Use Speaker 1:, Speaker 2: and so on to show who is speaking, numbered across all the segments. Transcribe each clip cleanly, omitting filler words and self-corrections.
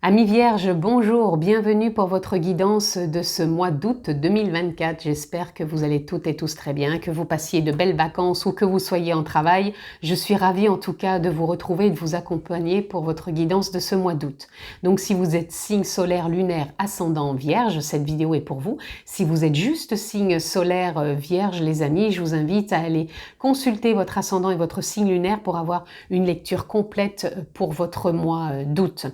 Speaker 1: Amis Vierges, bonjour, bienvenue pour votre guidance de ce mois d'août 2024. J'espère que vous allez toutes et tous très bien, que vous passiez de belles vacances ou que vous soyez en travail. Je suis ravie en tout cas de vous retrouver et de vous accompagner pour votre guidance de ce mois d'août. Donc si vous êtes signe solaire, lunaire, ascendant Vierge, cette vidéo est pour vous. Si vous êtes juste signe solaire Vierge, les amis, je vous invite à aller consulter votre ascendant et votre signe lunaire pour avoir une lecture complète pour votre mois d'août.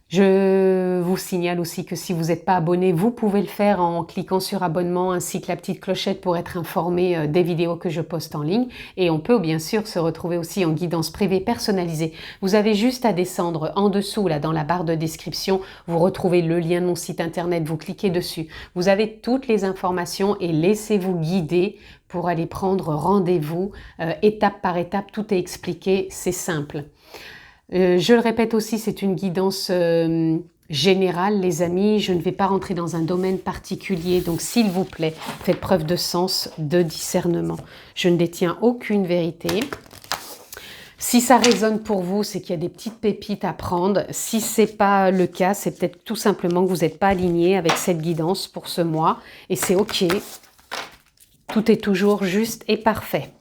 Speaker 1: Je vous signale aussi que si vous n'êtes pas abonné, vous pouvez le faire en cliquant sur abonnement ainsi que la petite clochette pour être informé des vidéos que je poste en ligne. Et on peut bien sûr se retrouver aussi en guidance privée personnalisée. Vous avez juste à descendre en dessous, là dans la barre de description, vous retrouvez le lien de mon site internet, vous cliquez dessus. Vous avez toutes les informations et laissez-vous guider pour aller prendre rendez-vous étape par étape. Tout est expliqué, c'est simple. Je le répète aussi, c'est une guidance générale, les amis. Je ne vais pas rentrer dans un domaine particulier, donc s'il vous plaît, faites preuve de sens, de discernement. Je ne détiens aucune vérité. Si ça résonne pour vous, c'est qu'il y a des petites pépites à prendre. Si ce n'est pas le cas, c'est peut-être tout simplement que vous n'êtes pas aligné avec cette guidance pour ce mois. Et c'est OK. Tout est toujours juste et parfait.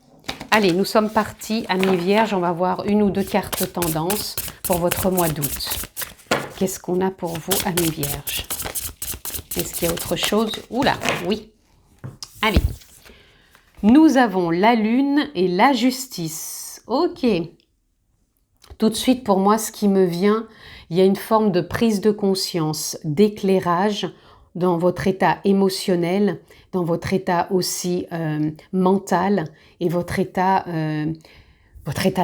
Speaker 1: Allez, nous sommes partis, amis Vierges, on va voir une ou deux cartes tendance pour votre mois d'août. Qu'est-ce qu'on a pour vous, amis Vierges? Est-ce qu'il y a autre chose? Oula, oui. Allez, nous avons la lune et la justice. Ok. Tout de suite, pour moi, ce qui me vient, il y a une forme de prise de conscience, d'éclairage dans votre état émotionnel, dans votre état aussi mental et votre état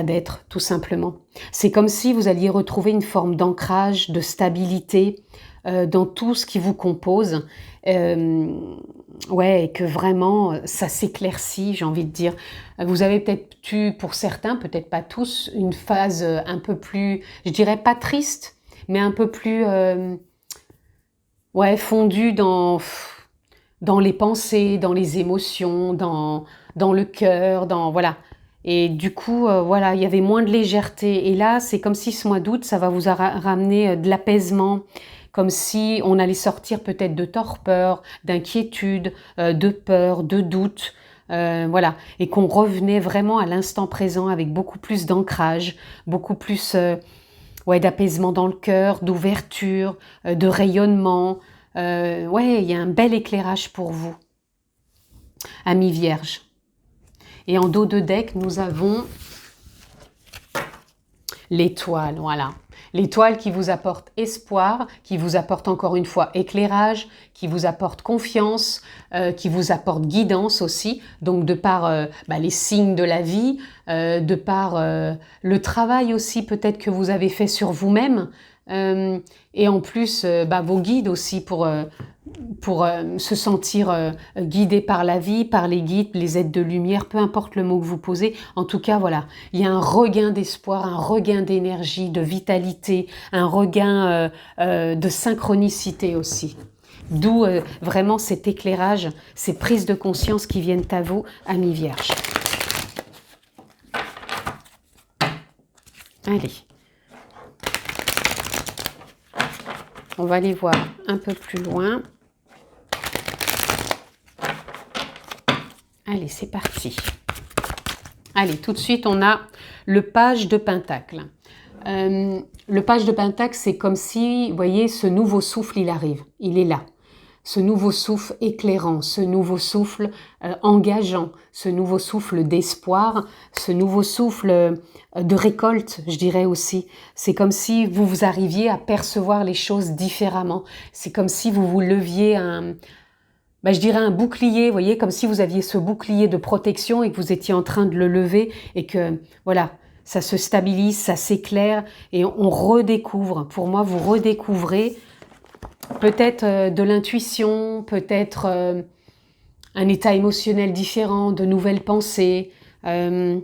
Speaker 1: d'être, tout simplement. C'est comme si vous alliez retrouver une forme d'ancrage, de stabilité dans tout ce qui vous compose. Ouais, et que vraiment, ça s'éclaircit, j'ai envie de dire. Vous avez peut-être eu, pour certains, peut-être pas tous, une phase un peu plus, je dirais pas triste, mais un peu plus... ouais, fondu dans les pensées, dans les émotions, dans le cœur, voilà. Et du coup, voilà, il y avait moins de légèreté. Et là, c'est comme si ce mois d'août, ça va vous ramener de l'apaisement, comme si on allait sortir peut-être de torpeur, d'inquiétude, de peur, de doute. Voilà, et qu'on revenait vraiment à l'instant présent avec beaucoup plus d'ancrage, beaucoup plus... ouais, d'apaisement dans le cœur, d'ouverture, de rayonnement. Ouais, il y a un bel éclairage pour vous, amis Vierges. Et en dos de deck, nous avons l'étoile, voilà. L'étoile qui vous apporte espoir, qui vous apporte encore une fois éclairage, qui vous apporte confiance, qui vous apporte guidance aussi. Donc de par les signes de la vie, de par le travail aussi peut-être que vous avez fait sur vous-même. Et en plus, vos guides aussi pour se sentir guidé par la vie, par les guides, les aides de lumière, peu importe le mot que vous posez. En tout cas, voilà, il y a un regain d'espoir, un regain d'énergie, de vitalité, un regain de synchronicité aussi. D'où vraiment cet éclairage, ces prises de conscience qui viennent à vous, amis Vierges. Allez. On va aller voir un peu plus loin. Allez, c'est parti. Allez, tout de suite, on a le page de Pentacle. Le page de Pentacle, c'est comme si, vous voyez, ce nouveau souffle, il arrive. Il est là. Ce nouveau souffle éclairant, ce nouveau souffle engageant, ce nouveau souffle d'espoir, ce nouveau souffle de récolte, je dirais aussi. C'est comme si vous arriviez à percevoir les choses différemment. C'est comme si vous vous leviez je dirais un bouclier, vous voyez, comme si vous aviez ce bouclier de protection et que vous étiez en train de le lever et que, voilà, ça se stabilise, ça s'éclaire et on redécouvre. Pour moi, vous redécouvrez peut-être de l'intuition, peut-être un état émotionnel différent, de nouvelles pensées, de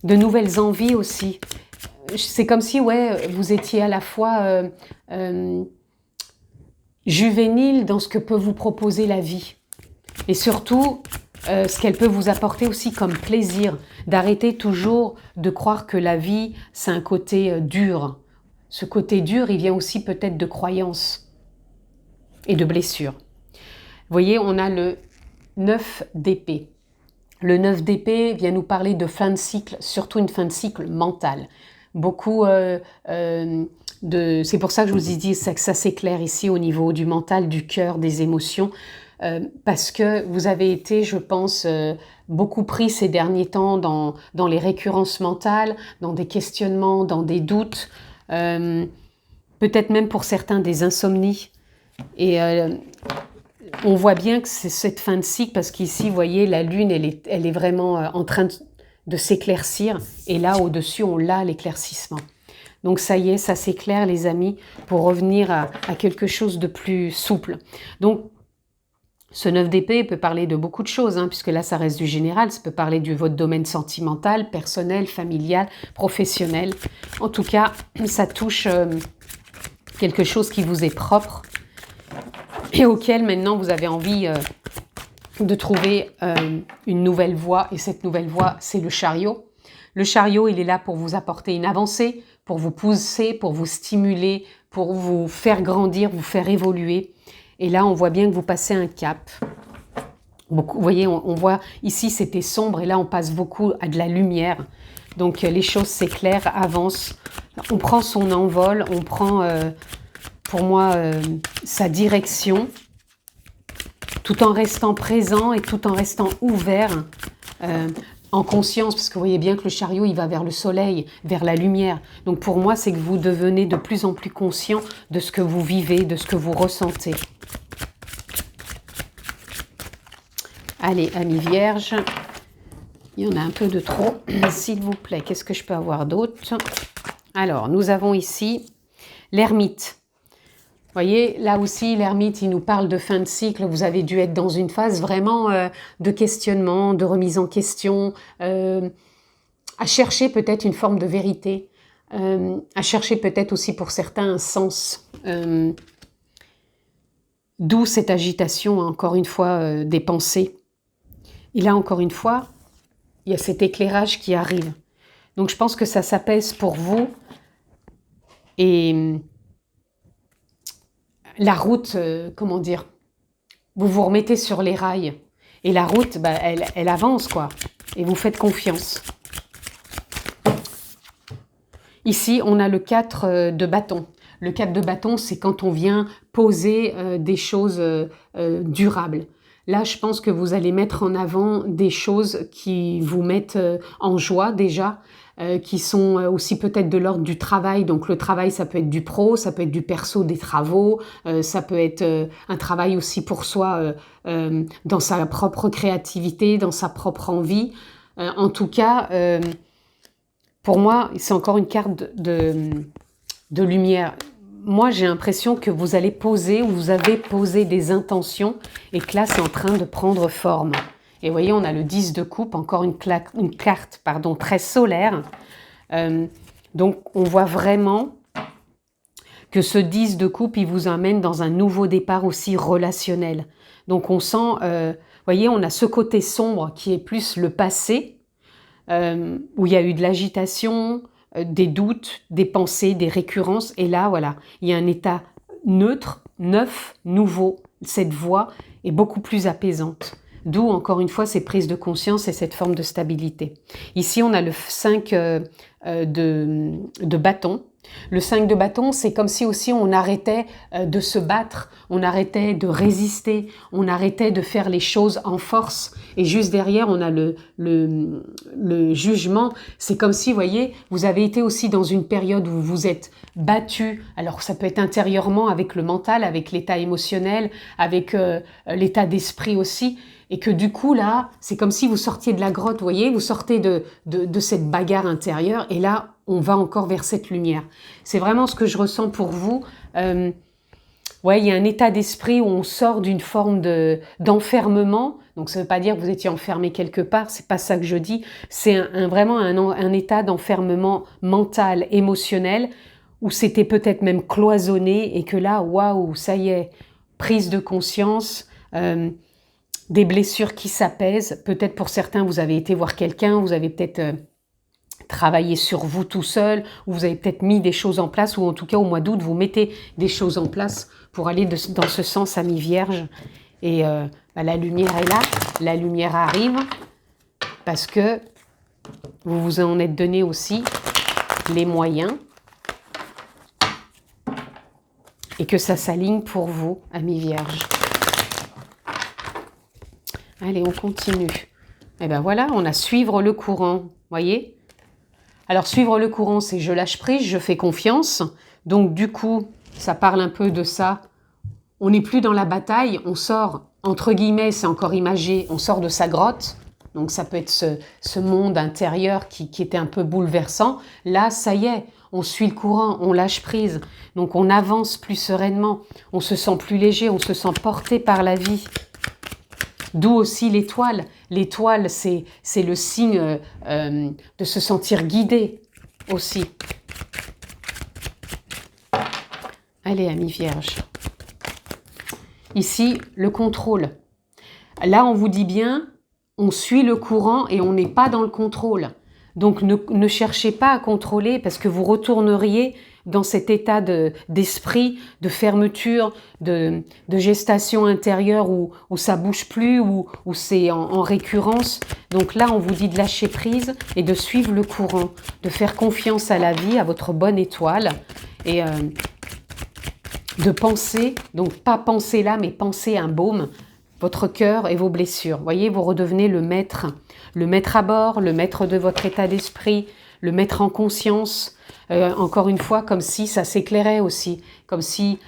Speaker 1: nouvelles envies aussi. C'est comme si, ouais, vous étiez à la fois juvénile dans ce que peut vous proposer la vie. Et surtout, ce qu'elle peut vous apporter aussi comme plaisir, d'arrêter toujours de croire que la vie, c'est un côté dur. ce côté dur, il vient aussi peut-être de croyances et de blessures. Vous voyez, on a le 9 d'épée. Le 9 d'épée vient nous parler de fin de cycle, surtout une fin de cycle mentale. Beaucoup c'est pour ça que je vous ai dit que ça s'éclaire ici au niveau du mental, du cœur, des émotions, parce que vous avez été, je pense, beaucoup pris ces derniers temps dans les récurrences mentales, dans des questionnements, dans des doutes, peut-être même pour certains des insomnies. Et on voit bien que c'est cette fin de cycle, parce qu'ici, vous voyez, la lune, elle est vraiment en train de s'éclaircir, et là, au-dessus, on l'a, l'éclaircissement. Donc ça y est, ça s'éclaire, les amis, pour revenir à quelque chose de plus souple. Donc, ce 9 d'épée peut parler de beaucoup de choses, hein, puisque là, ça reste du général. Ça peut parler de votre domaine sentimental, personnel, familial, professionnel. En tout cas, ça touche quelque chose qui vous est propre et auquel maintenant vous avez envie de trouver une nouvelle voie. Et cette nouvelle voie, c'est le chariot. Le chariot, il est là pour vous apporter une avancée, pour vous pousser, pour vous stimuler, pour vous faire grandir, vous faire évoluer. Et là, on voit bien que vous passez un cap. Beaucoup, vous voyez, on voit ici, c'était sombre, et là, on passe beaucoup à de la lumière. Donc, les choses s'éclairent, avancent. On prend son envol, on prend, pour moi, sa direction, tout en restant présent et tout en restant ouvert, en conscience, parce que vous voyez bien que le chariot, il va vers le soleil, vers la lumière. Donc, pour moi, c'est que vous devenez de plus en plus conscient de ce que vous vivez, de ce que vous ressentez. Allez, amis vierges, il y en a un peu de trop, s'il vous plaît. Qu'est-ce que je peux avoir d'autre? Alors, nous avons ici l'ermite. Vous voyez, là aussi, l'ermite, il nous parle de fin de cycle. Vous avez dû être dans une phase vraiment de questionnement, de remise en question, à chercher peut-être une forme de vérité, à chercher peut-être aussi pour certains un sens. D'où cette agitation, encore une fois, des pensées. Et là, encore une fois, il y a cet éclairage qui arrive. Donc, je pense que ça s'apaise pour vous. Et la route, comment dire, vous vous remettez sur les rails. Et la route, bah, elle avance, quoi. Et vous faites confiance. Ici, on a le 4 de bâton. Le 4 de bâton, c'est quand on vient poser des choses durables. Là, je pense que vous allez mettre en avant des choses qui vous mettent en joie déjà, qui sont aussi peut-être de l'ordre du travail. Donc le travail, ça peut être du pro, ça peut être du perso, des travaux, ça peut être un travail aussi pour soi dans sa propre créativité, dans sa propre envie. En tout cas, pour moi, c'est encore une carte de lumière. Moi, j'ai l'impression que vous allez poser, ou vous avez posé des intentions, et que là, c'est en train de prendre forme. Et vous voyez, on a le 10 de coupe, encore une carte très solaire. Donc, on voit vraiment que ce 10 de coupe, il vous emmène dans un nouveau départ aussi relationnel. Donc, on sent, vous voyez, on a ce côté sombre qui est plus le passé, où il y a eu de l'agitation, des doutes, des pensées, des récurrences. Et là, voilà, il y a un état neutre, neuf, nouveau. Cette voix est beaucoup plus apaisante. D'où, encore une fois, ces prises de conscience et cette forme de stabilité. Ici, on a le 5 de bâton. Le 5 de bâton, c'est comme si aussi on arrêtait de se battre, on arrêtait de résister, on arrêtait de faire les choses en force. Et juste derrière, on a le jugement. C'est comme si, vous voyez, vous avez été aussi dans une période où vous vous êtes battu. Alors, ça peut être intérieurement avec le mental, avec l'état émotionnel, avec l'état d'esprit aussi. Et que du coup, là, c'est comme si vous sortiez de la grotte, vous voyez, vous sortez de cette bagarre intérieure, et là, on va encore vers cette lumière. C'est vraiment ce que je ressens pour vous. Ouais, il y a un état d'esprit où on sort d'une forme d'enfermement. Donc, ça ne veut pas dire que vous étiez enfermé quelque part, c'est pas ça que je dis. C'est vraiment un état d'enfermement mental, émotionnel, où c'était peut-être même cloisonné, et que là, waouh, ça y est, prise de conscience, des blessures qui s'apaisent. Peut-être pour certains, vous avez été voir quelqu'un, vous avez peut-être travaillé sur vous tout seul, ou vous avez peut-être mis des choses en place, ou en tout cas au mois d'août, vous mettez des choses en place pour aller dans ce sens, amis vierges. Et la lumière est là, la lumière arrive, parce que vous vous en êtes donné aussi les moyens, et que ça s'aligne pour vous, amis vierges. Allez, on continue. Et ben voilà, on a suivre le courant, voyez? Alors, suivre le courant, c'est je lâche prise, je fais confiance. Donc, du coup, ça parle un peu de ça. On n'est plus dans la bataille, on sort, entre guillemets, c'est encore imagé, on sort de sa grotte. Donc, ça peut être ce monde intérieur qui était un peu bouleversant. Là, ça y est, on suit le courant, on lâche prise. Donc, on avance plus sereinement, on se sent plus léger, on se sent porté par la vie. D'où aussi l'étoile. L'étoile, c'est le signe de se sentir guidé aussi. Allez, amis vierges. Ici, le contrôle. Là, on vous dit bien, on suit le courant et on n'est pas dans le contrôle. Donc, ne cherchez pas à contrôler parce que vous retourneriez dans cet état d'esprit, de fermeture, de gestation intérieure où ça bouge plus, où c'est en récurrence. Donc là, on vous dit de lâcher prise et de suivre le courant, de faire confiance à la vie, à votre bonne étoile et de penser, donc pas penser là, mais penser un baume, votre cœur et vos blessures. Vous voyez, vous redevenez le maître à bord, le maître de votre état d'esprit, le maître en conscience. Encore une fois, comme si ça s'éclairait aussi, comme si,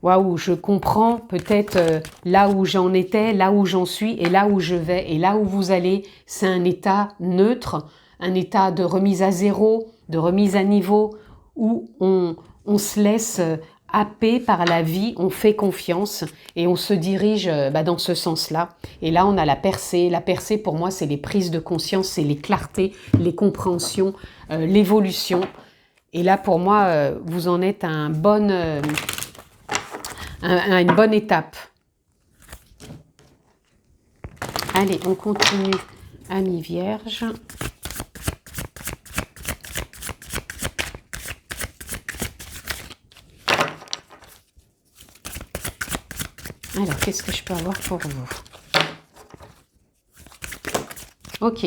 Speaker 1: waouh, je comprends peut-être là où j'en étais, là où j'en suis et là où je vais. Et là où vous allez, c'est un état neutre, un état de remise à zéro, de remise à niveau, où on se laisse happé par la vie, on fait confiance et on se dirige dans ce sens-là. Et là, on a la percée. La percée, pour moi, c'est les prises de conscience, c'est les clartés, les compréhensions, l'évolution. Et là, pour moi, vous en êtes à une bonne étape. Allez, on continue, amis vierges. Alors, qu'est-ce que je peux avoir pour vous? Ok.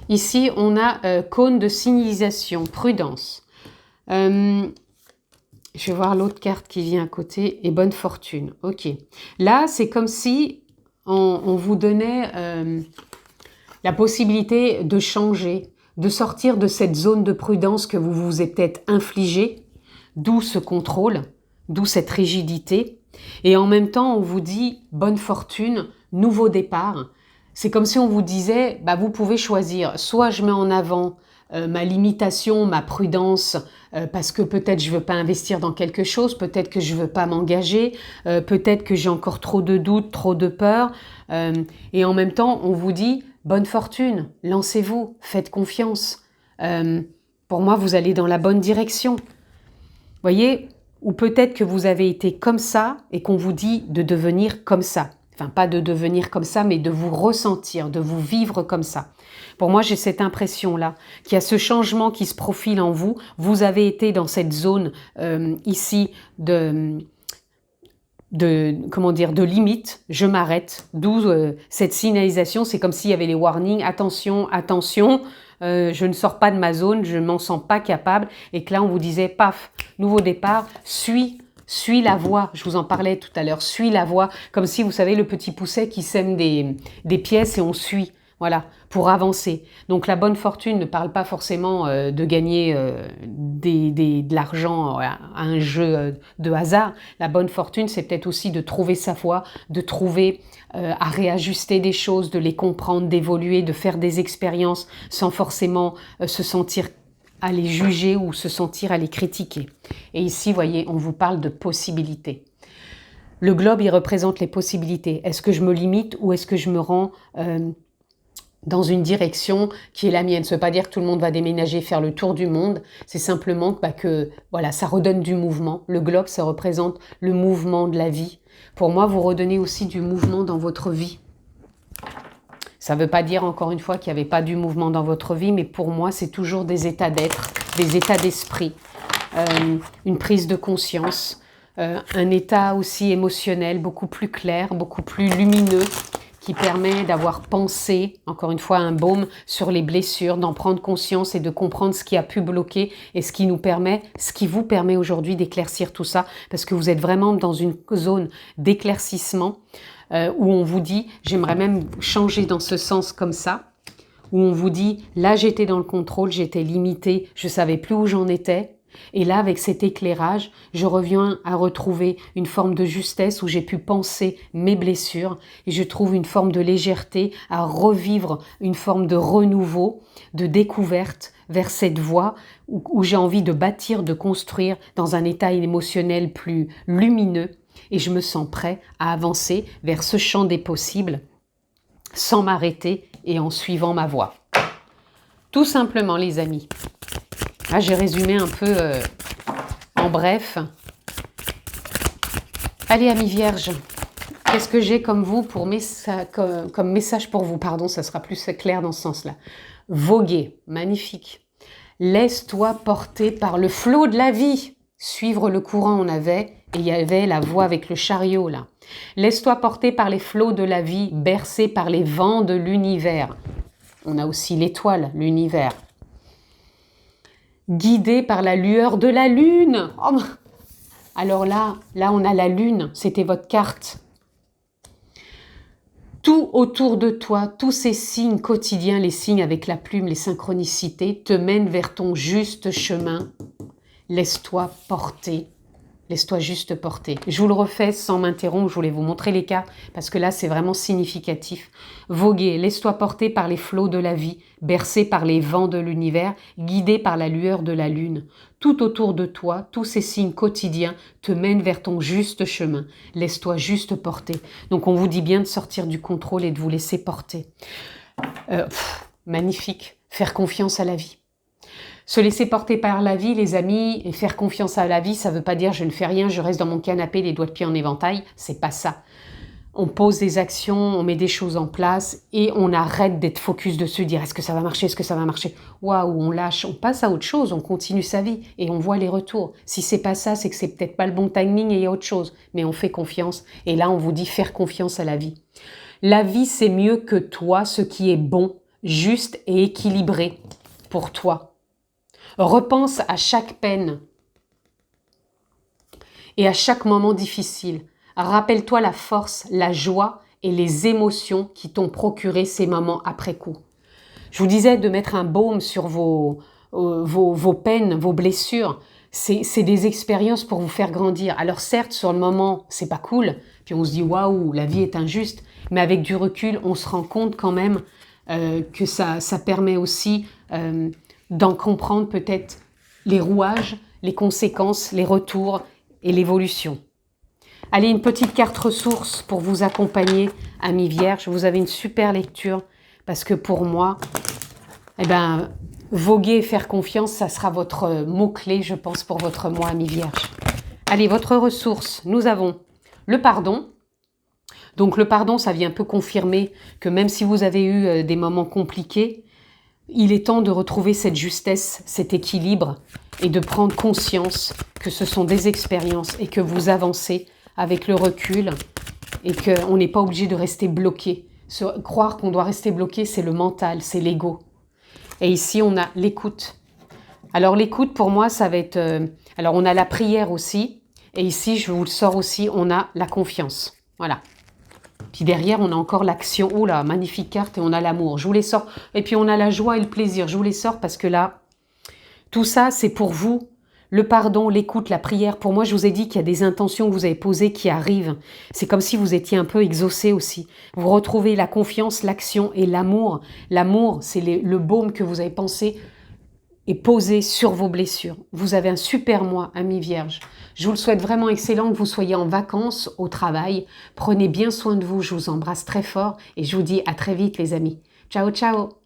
Speaker 1: Ici, on a cône de signalisation, prudence. Je vais voir l'autre carte qui vient à côté, et bonne fortune. Ok. Là, c'est comme si on vous donnait la possibilité de changer, de sortir de cette zone de prudence que vous vous êtes peut-être infligée, d'où ce contrôle, d'où cette rigidité. Et en même temps, on vous dit bonne fortune, nouveau départ. C'est comme si on vous disait, bah, vous pouvez choisir, soit je mets en avant ma limitation, ma prudence, parce que peut-être je ne veux pas investir dans quelque chose, peut-être que je ne veux pas m'engager, peut-être que j'ai encore trop de doutes, trop de peur. Et en même temps, on vous dit, bonne fortune, lancez-vous, faites confiance. Pour moi, vous allez dans la bonne direction. Vous voyez, ou peut-être que vous avez été comme ça et qu'on vous dit de devenir comme ça. Enfin, pas de devenir comme ça, mais de vous ressentir, de vous vivre comme ça. Pour moi, j'ai cette impression-là, qu'il y a ce changement qui se profile en vous. Vous avez été dans cette zone ici comment dire, de limite, je m'arrête, d'où cette signalisation, c'est comme s'il y avait les warnings, attention, attention, je ne sors pas de ma zone, je ne m'en sens pas capable, et que là on vous disait, paf, nouveau départ, suis la voie, je vous en parlais tout à l'heure, suis la voie, comme si vous savez le petit pousset qui sème des pièces et on suit. Voilà, pour avancer. Donc la bonne fortune ne parle pas forcément de gagner de l'argent à un jeu de hasard. La bonne fortune, c'est peut-être aussi de trouver sa voie, de trouver à réajuster des choses, de les comprendre, d'évoluer, de faire des expériences sans forcément se sentir à les juger ou se sentir à les critiquer. Et ici, vous voyez, on vous parle de possibilités. Le globe, il représente les possibilités. Est-ce que je me limite ou est-ce que je me rends dans une direction qui est la mienne? Ça ne veut pas dire que tout le monde va déménager, faire le tour du monde. C'est simplement que voilà, ça redonne du mouvement. Le globe, ça représente le mouvement de la vie. Pour moi, vous redonnez aussi du mouvement dans votre vie. Ça ne veut pas dire, encore une fois, qu'il n'y avait pas du mouvement dans votre vie, mais pour moi, c'est toujours des états d'être, des états d'esprit, une prise de conscience, un état aussi émotionnel beaucoup plus clair, beaucoup plus lumineux, qui permet d'avoir pensé, encore une fois, un baume sur les blessures, d'en prendre conscience et de comprendre ce qui a pu bloquer et ce qui vous permet aujourd'hui d'éclaircir tout ça, parce que vous êtes vraiment dans une zone d'éclaircissement où on vous dit, j'aimerais même changer dans ce sens comme ça, où on vous dit, là j'étais dans le contrôle, j'étais limitée, je savais plus où j'en étais. Et là, avec cet éclairage, je reviens à retrouver une forme de justesse où j'ai pu penser mes blessures et je trouve une forme de légèreté à revivre une forme de renouveau, de découverte vers cette voie où j'ai envie de bâtir, de construire dans un état émotionnel plus lumineux et je me sens prêt à avancer vers ce champ des possibles sans m'arrêter et en suivant ma voie. Tout simplement, les amis. Là, j'ai résumé un peu en bref. Allez, amis vierges, qu'est-ce que j'ai comme message pour vous? Pardon, ça sera plus clair dans ce sens-là. Voguer, magnifique. Laisse-toi porter par le flot de la vie. Suivre le courant, et il y avait la voie avec le chariot, là. Laisse-toi porter par les flots de la vie, bercé par les vents de l'univers. On a aussi l'étoile, l'univers. Guidé par la lueur de la lune. Oh, alors là, on a la lune, c'était votre carte. Tout autour de toi, tous ces signes quotidiens, les signes avec la plume, les synchronicités, te mènent vers ton juste chemin. Laisse-toi porter. Laisse-toi juste porter. Je vous le refais sans m'interrompre, je voulais vous montrer les cartes parce que là, c'est vraiment significatif. Voguer, laisse-toi porter par les flots de la vie, bercé par les vents de l'univers, guidé par la lueur de la lune. Tout autour de toi, tous ces signes quotidiens te mènent vers ton juste chemin. Laisse-toi juste porter. Donc, on vous dit bien de sortir du contrôle et de vous laisser porter. Magnifique. Faire confiance à la vie. Se laisser porter par la vie, les amis, et faire confiance à la vie, ça ne veut pas dire je ne fais rien, je reste dans mon canapé, les doigts de pied en éventail. C'est pas ça. On pose des actions, on met des choses en place et on arrête d'être focus dessus, dire est-ce que ça va marcher, est-ce que ça va marcher. Waouh, on lâche, on passe à autre chose, on continue sa vie et on voit les retours. Si c'est pas ça, c'est que c'est peut-être pas le bon timing et il y a autre chose. Mais on fait confiance et là on vous dit faire confiance à la vie. La vie, c'est mieux que toi, ce qui est bon, juste et équilibré pour toi. Repense à chaque peine et à chaque moment difficile. Rappelle-toi la force, la joie et les émotions qui t'ont procuré ces moments après coup. Je vous disais de mettre un baume sur vos peines, vos blessures. C'est des expériences pour vous faire grandir. Alors certes, sur le moment, c'est pas cool. Puis on se dit waouh, la vie est injuste. Mais avec du recul, on se rend compte quand même que ça permet aussi d'en comprendre peut-être les rouages, les conséquences, les retours et l'évolution. Allez, une petite carte ressource pour vous accompagner, amis vierges. Vous avez une super lecture parce que pour moi, voguer et faire confiance, ça sera votre mot-clé, je pense, pour votre mois, amis vierges. Allez, votre ressource, nous avons le pardon. Donc le pardon, ça vient un peu confirmer que même si vous avez eu des moments compliqués, il est temps de retrouver cette justesse, cet équilibre et de prendre conscience que ce sont des expériences et que vous avancez avec le recul et qu'on n'est pas obligé de rester bloqué. Croire qu'on doit rester bloqué, c'est le mental, c'est l'ego. Et ici, on a l'écoute. Alors l'écoute, pour moi, ça va être... alors on a la prière aussi. Et ici, je vous le sors aussi, on a la confiance. Voilà. Puis derrière, on a encore l'action. Oh là, magnifique carte. Et on a l'amour. Je vous les sors. Et puis on a la joie et le plaisir. Je vous les sors parce que là, tout ça, c'est pour vous. Le pardon, l'écoute, la prière. Pour moi, je vous ai dit qu'il y a des intentions que vous avez posées qui arrivent. C'est comme si vous étiez un peu exaucé aussi. Vous retrouvez la confiance, l'action et l'amour. L'amour, c'est le baume que vous avez pensé et posé sur vos blessures. Vous avez un super mois, amis vierges. Je vous le souhaite vraiment excellent, que vous soyez en vacances, au travail. Prenez bien soin de vous, je vous embrasse très fort et je vous dis à très vite les amis. Ciao, ciao!